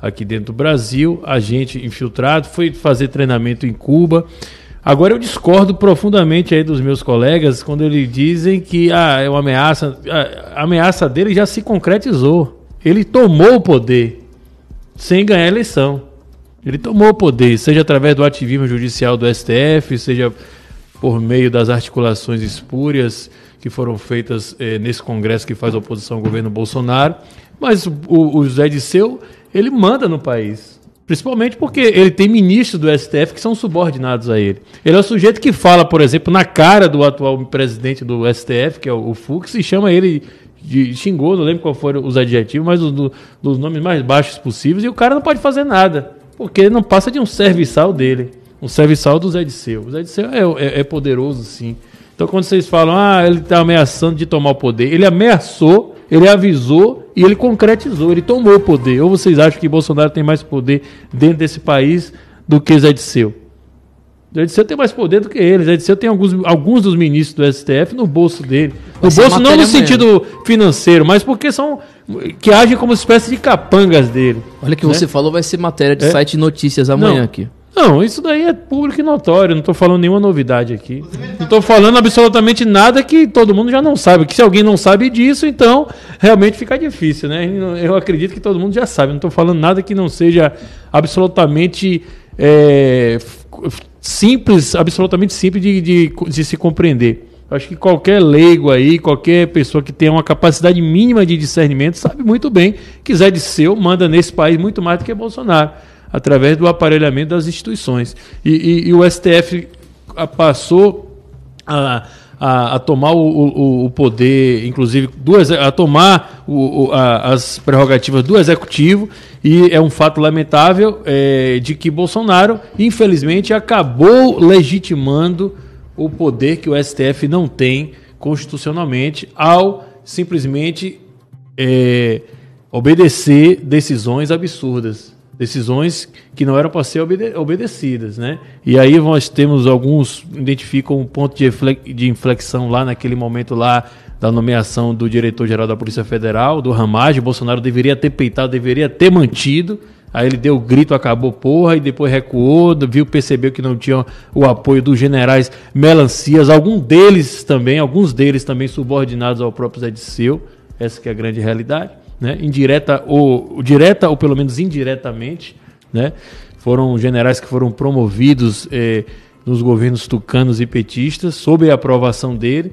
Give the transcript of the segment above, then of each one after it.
aqui dentro do Brasil, agente infiltrado, foi fazer treinamento em Cuba. Agora eu discordo profundamente aí dos meus colegas quando eles dizem que é uma ameaça. A ameaça dele já se concretizou. Ele tomou o poder sem ganhar a eleição. Ele tomou o poder, seja através do ativismo judicial do STF, seja por meio das articulações espúrias que foram feitas nesse Congresso que faz oposição ao governo Bolsonaro. Mas o Zé Disseu, ele manda no país. Principalmente porque ele tem ministros do STF que são subordinados a ele. Ele é o sujeito que fala, por exemplo, na cara do atual presidente do STF, que é o Fux, e chama ele xingou, não lembro qual foram os adjetivos, mas dos nomes mais baixos possíveis, e o cara não pode fazer nada, porque ele não passa de um serviçal dele, um serviçal do Zé Disseu. O Zé Disseu é poderoso, sim. Então, quando vocês falam, ele está ameaçando de tomar o poder, ele ameaçou, ele avisou e ele concretizou, ele tomou o poder. Ou vocês acham que Bolsonaro tem mais poder dentro desse país do que Zé Disseu? Zé Disseu tem mais poder do que ele. Zé Disseu tem alguns dos ministros do STF no bolso dele. No bolso não no sentido financeiro, mas porque que agem como espécie de capangas dele. Olha que você falou, vai ser matéria de site de notícias amanhã aqui. Não, isso daí é público e notório, não estou falando nenhuma novidade aqui. Não estou falando absolutamente nada que todo mundo já não sabe. Que se alguém não sabe disso, então realmente fica difícil, né? Eu acredito que todo mundo já sabe. Não estou falando nada que não seja absolutamente simples de se compreender. Acho que qualquer leigo aí, qualquer pessoa que tenha uma capacidade mínima de discernimento sabe muito bem que Zé Disseu manda nesse país muito mais do que Bolsonaro, através do aparelhamento das instituições. E o STF passou a tomar o poder, inclusive, a tomar as prerrogativas do Executivo, e é um fato lamentável de que Bolsonaro, infelizmente, acabou legitimando o poder que o STF não tem constitucionalmente ao simplesmente obedecer decisões absurdas. Decisões que não eram para ser obedecidas, né? E aí nós temos identificam um ponto de inflexão lá naquele momento lá da nomeação do diretor-geral da Polícia Federal, do Ramagem. Bolsonaro deveria ter peitado, deveria ter mantido. Aí ele deu o grito, acabou porra, e depois recuou, percebeu que não tinha o apoio dos generais Melancias, alguns deles também subordinados ao próprio Zé Disseu. Essa que é a grande realidade. Né? Direta ou pelo menos indiretamente, né? Foram generais que foram promovidos nos governos tucanos e petistas, sob a aprovação dele.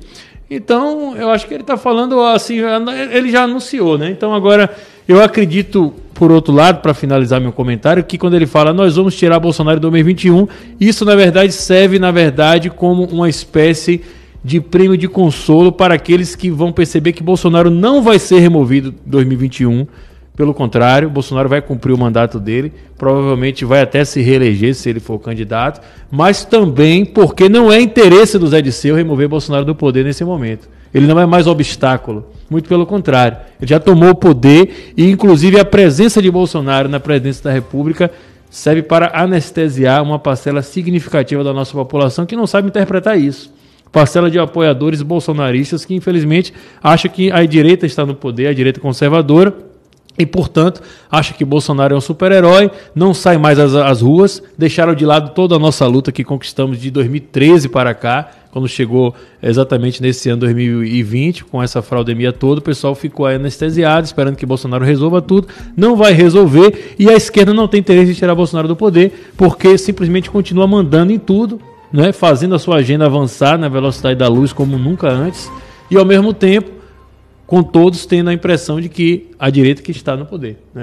Então, eu acho que ele está falando assim, ele já anunciou, né? Então, agora, eu acredito, por outro lado, para finalizar meu comentário, que quando ele fala, nós vamos tirar Bolsonaro em 2021, isso, na verdade, serve, como uma espécie de prêmio de consolo para aqueles que vão perceber que Bolsonaro não vai ser removido em 2021. Pelo contrário, Bolsonaro vai cumprir o mandato dele, provavelmente vai até se reeleger se ele for candidato, mas também porque não é interesse do Zé Disseu remover Bolsonaro do poder nesse momento. Ele não é mais obstáculo, muito pelo contrário. Ele já tomou o poder e, inclusive, a presença de Bolsonaro na presidência da República serve para anestesiar uma parcela significativa da nossa população que não sabe interpretar isso. Parcela de apoiadores bolsonaristas que, infelizmente, acha que a direita está no poder, a direita conservadora, e, portanto, acha que Bolsonaro é um super-herói, não sai mais às ruas, deixaram de lado toda a nossa luta que conquistamos de 2013 para cá, quando chegou exatamente nesse ano 2020, com essa fraudemia toda, o pessoal ficou anestesiado, esperando que Bolsonaro resolva tudo, não vai resolver, e a esquerda não tem interesse em tirar Bolsonaro do poder, porque simplesmente continua mandando em tudo, né, fazendo a sua agenda avançar na velocidade da luz como nunca antes, e ao mesmo tempo, com todos tendo a impressão de que a direita que está no poder, né?